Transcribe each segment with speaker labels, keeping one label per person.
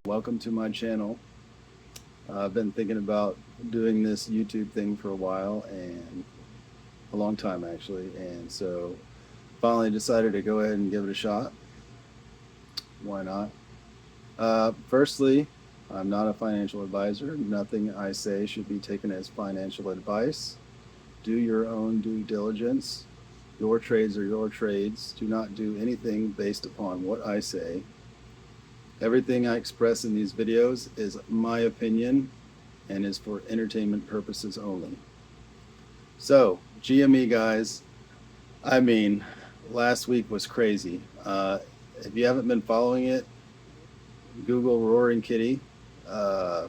Speaker 1: Welcome to my channel. I've been thinking about doing this YouTube thing for a while, and a long time actually, and so finally decided to go ahead and give it a shot. Why not? Firstly, I'm not a financial advisor. Nothing I say should be taken as financial advice. Do your own due diligence. Your trades are your trades. Do not do anything based upon what I say. Everything I express in these videos is my opinion and is for entertainment purposes only. So, GME guys, I mean, last week was crazy. If you haven't been following it, Google Roaring Kitty. I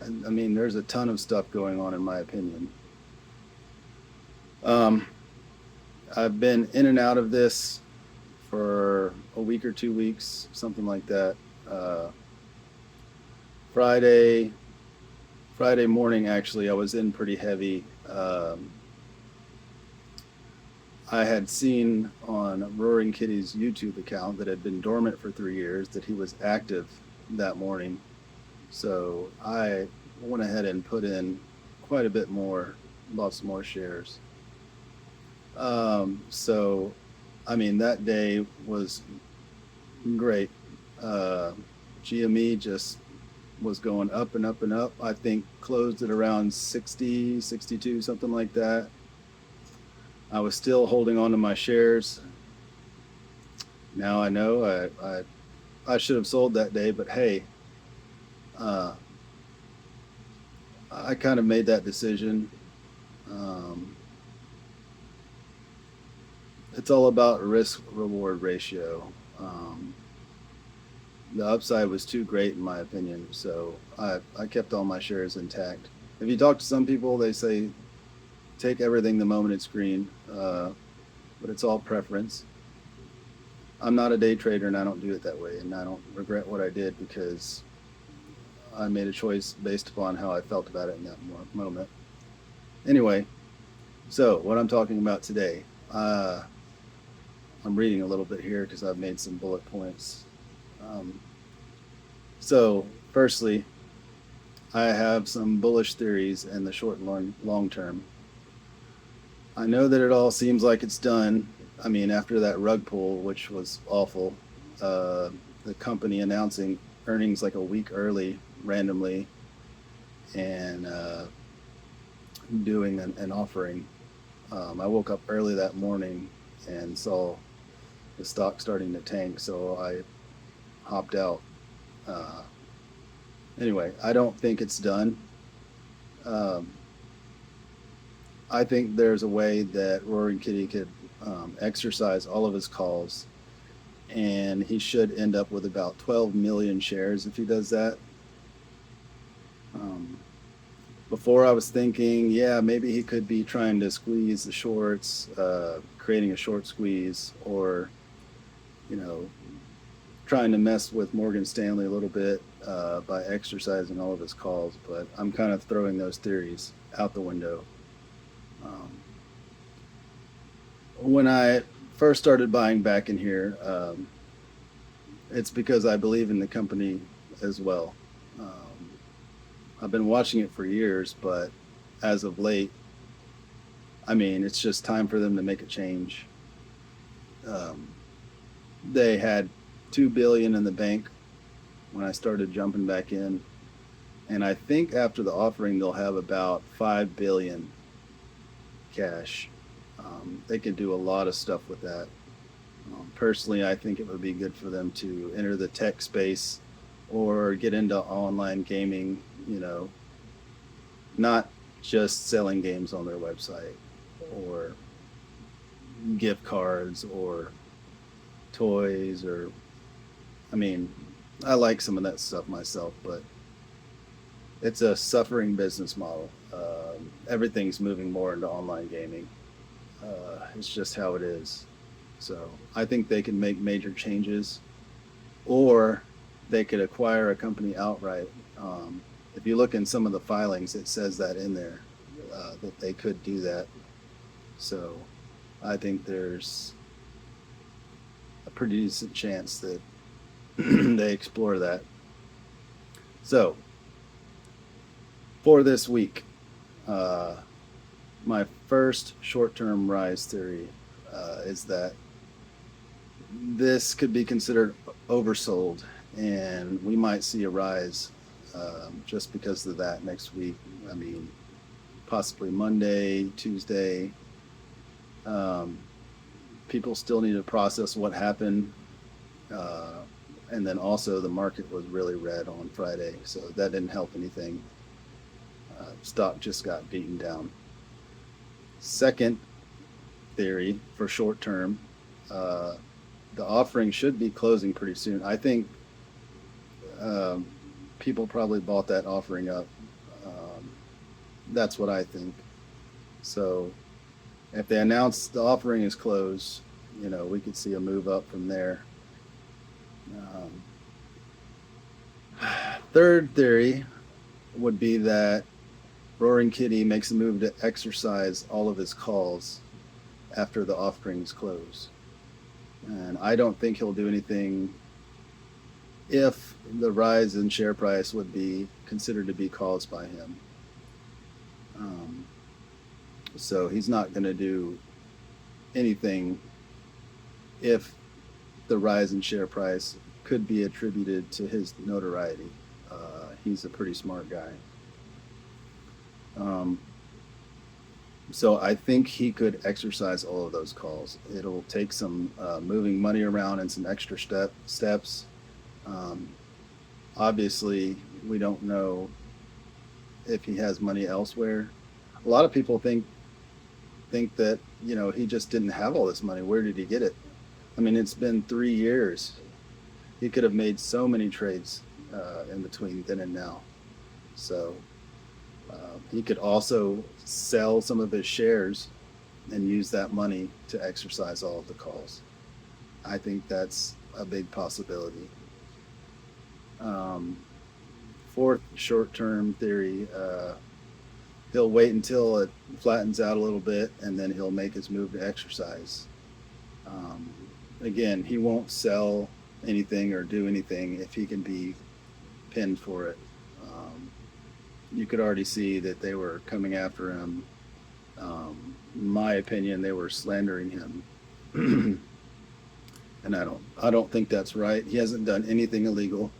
Speaker 1: mean, there's a ton of stuff going on in my opinion. I've been in and out of this for a week or 2 weeks, something like that. Friday morning, actually, I was in pretty heavy. I had seen on Roaring Kitty's YouTube account that had been dormant for 3 years that he was active that morning. So I went ahead and put in quite a bit more, lots more shares. So I mean, that day was great. GME just was going up and up and up. I think closed at around 60, 62, something like that. I was still holding on to my shares. Now I know I should have sold that day, but hey, I kind of made that decision. It's all about risk-reward ratio. The upside was too great in my opinion, so I kept all my shares intact. If you talk to some people, they say take everything the moment it's green, but it's all preference. I'm not a day trader and I don't do it that way, and I don't regret what I did because I made a choice based upon how I felt about it in that moment. Anyway, so what I'm talking about today, I'm reading a little bit here because I've made some bullet points. So firstly, I have some bullish theories in the short and long term. I know that it all seems like it's done. I mean, after that rug pull, which was awful, the company announcing earnings like a week early randomly, and doing an offering. I woke up early that morning and saw the stock starting to tank, so I hopped out. Anyway, I don't think it's done. I think there's a way that Roaring Kitty could exercise all of his calls, and he should end up with about 12 million shares if he does that. Before I was thinking, yeah, maybe he could be trying to squeeze the shorts, creating a short squeeze, or, you know, trying to mess with Morgan Stanley a little bit by exercising all of his calls, but I'm kind of throwing those theories out the window. When I first started buying back in here, it's because I believe in the company as well. I've been watching it for years, but as of late, I mean, it's just time for them to make a change. They had $2 billion in the bank when I started jumping back in, and I think after the offering they'll have about $5 billion cash. They could do a lot of stuff with that. Personally, I think it would be good for them to enter the tech space or get into online gaming, you know, not just selling games on their website or gift cards or toys, or, I mean, I like some of that stuff myself, but it's a suffering business model. Everything's moving more into online gaming. It's just how it is. So I think they can make major changes, or they could acquire a company outright. If you look in some of the filings, it says that in there, that they could do that. So I think there's pretty decent chance that they explore that. So for this week, my first short-term rise theory is that this could be considered oversold, and we might see a rise just because of that next week. I mean, possibly Monday, Tuesday. People still need to process what happened. And then also the market was really red on Friday, so that didn't help anything. Stock just got beaten down. Second theory for short term, the offering should be closing pretty soon. I think people probably bought that offering up. That's what I think. So if they announce the offering is closed, we could see a move up from there. Third theory would be that Roaring Kitty makes a move to exercise all of his calls after the offerings close. And I don't think he'll do anything if the rise in share price would be considered to be caused by him. So he's not going to do anything if the rise in share price could be attributed to his notoriety. He's a pretty smart guy. So I think he could exercise all of those calls. It'll take some moving money around and some extra steps. Obviously, we don't know if he has money elsewhere. A lot of people think that he just didn't have all this money. Where did he get it? I mean, it's been 3 years. He could have made so many trades in between then and now. So he could also sell some of his shares and use that money to exercise all of the calls. I think that's a big possibility. Fourth short-term theory, he'll wait until it flattens out a little bit, and then he'll make his move to exercise. Again, he won't sell anything or do anything if he can be pinned for it. You could already see that they were coming after him. In my opinion, they were slandering him. And I don't think that's right. He hasn't done anything illegal.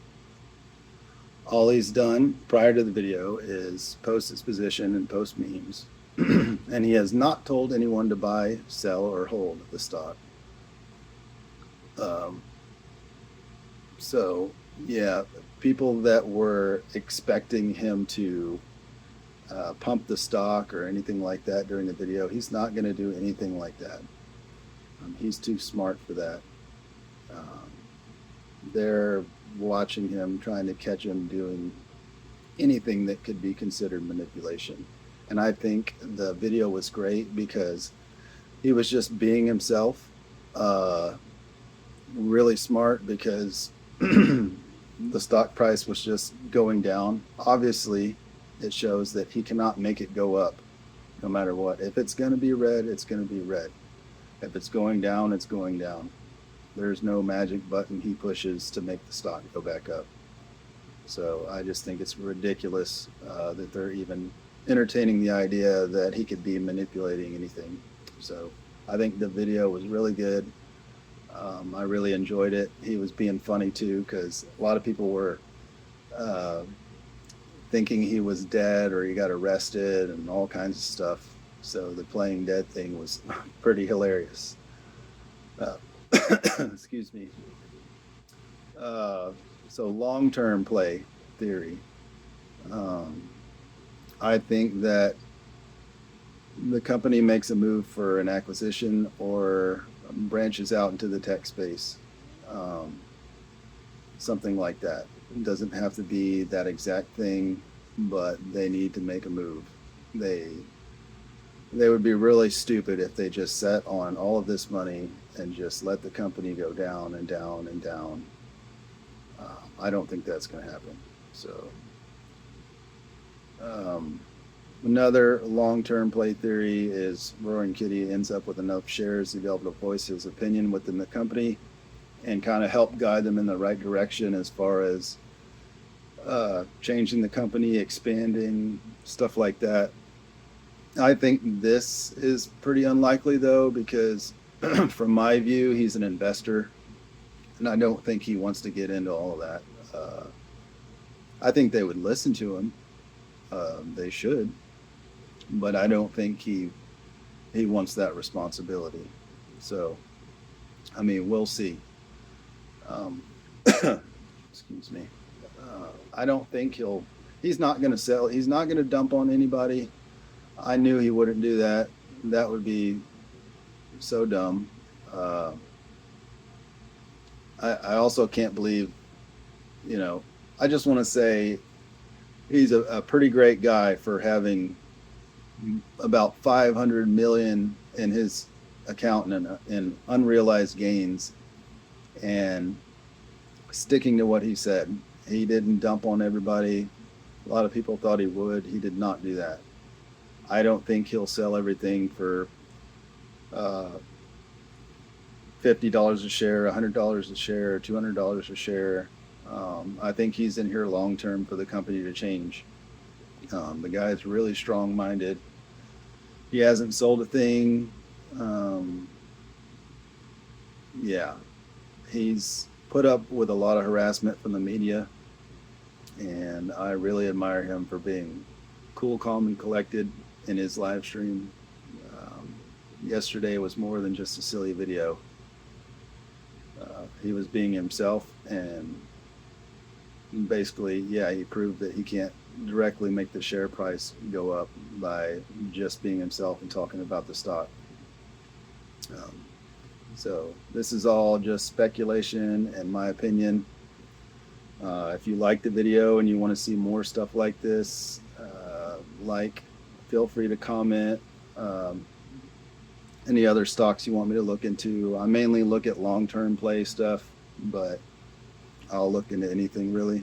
Speaker 1: All he's done prior to the video is post his position and post memes. And he has not told anyone to buy, sell, or hold the stock. So yeah, people that were expecting him to pump the stock or anything like that during the video, he's not going to do anything like that. He's too smart for that. They're watching him, trying to catch him doing anything that could be considered manipulation. And I think the video was great because he was just being himself. Really smart because the stock price was just going down. Obviously, it shows that he cannot make it go up no matter what. If it's going to be red, it's going to be red. If it's going down, it's going down. There's no magic button he pushes to make the stock go back up. So I just think it's ridiculous that they're even entertaining the idea that he could be manipulating anything. So I think the video was really good. I really enjoyed it. He was being funny too, because a lot of people were thinking he was dead or he got arrested and all kinds of stuff. So the playing dead thing was pretty hilarious. Excuse me. So long-term play theory. I think that the company makes a move for an acquisition or branches out into the tech space. Something like that. It doesn't have to be that exact thing, but they need to make a move. They would be really stupid if they just sat on all of this money and just let the company go down and down and down. I don't think that's going to happen. So another long-term play theory is Roaring Kitty ends up with enough shares to be able to voice his opinion within the company. and kind of help guide them in the right direction as far as changing the company, expanding, stuff like that. I think this is pretty unlikely though, because from my view, he's an investor, and I don't think he wants to get into all of that. I think they would listen to him. They should, but I don't think he wants that responsibility. So, I mean, we'll see. Um, excuse me. I don't think he's not going to sell. He's not going to dump on anybody. I knew he wouldn't do that. That would be so dumb. I also can't believe, I just want to say he's a pretty great guy for having about 500 million in his account in unrealized gains and sticking to what he said. He didn't dump on everybody. A lot of people thought he would. He did not do that. I don't think he'll sell everything for $50 a share, $100 a share, $200 a share. I think he's in here long term for the company to change. The guy's really strong-minded. He hasn't sold a thing. Yeah, he's put up with a lot of harassment from the media, and I really admire him for being cool, calm, and collected in his live stream. Yesterday was more than just a silly video. He was being himself, and basically, yeah, he proved that he can't directly make the share price go up by just being himself and talking about the stock. So this is all just speculation and my opinion. If you like the video and you want to see more stuff like this, feel free to comment. Any other stocks you want me to look into. I mainly look at long-term play stuff, but I'll look into anything really.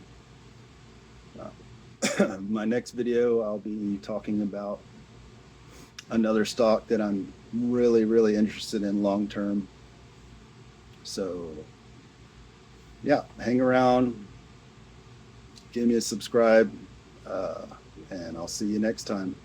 Speaker 1: My next video, I'll be talking about another stock that I'm really, really interested in long-term. So yeah, hang around, give me a subscribe, and I'll see you next time.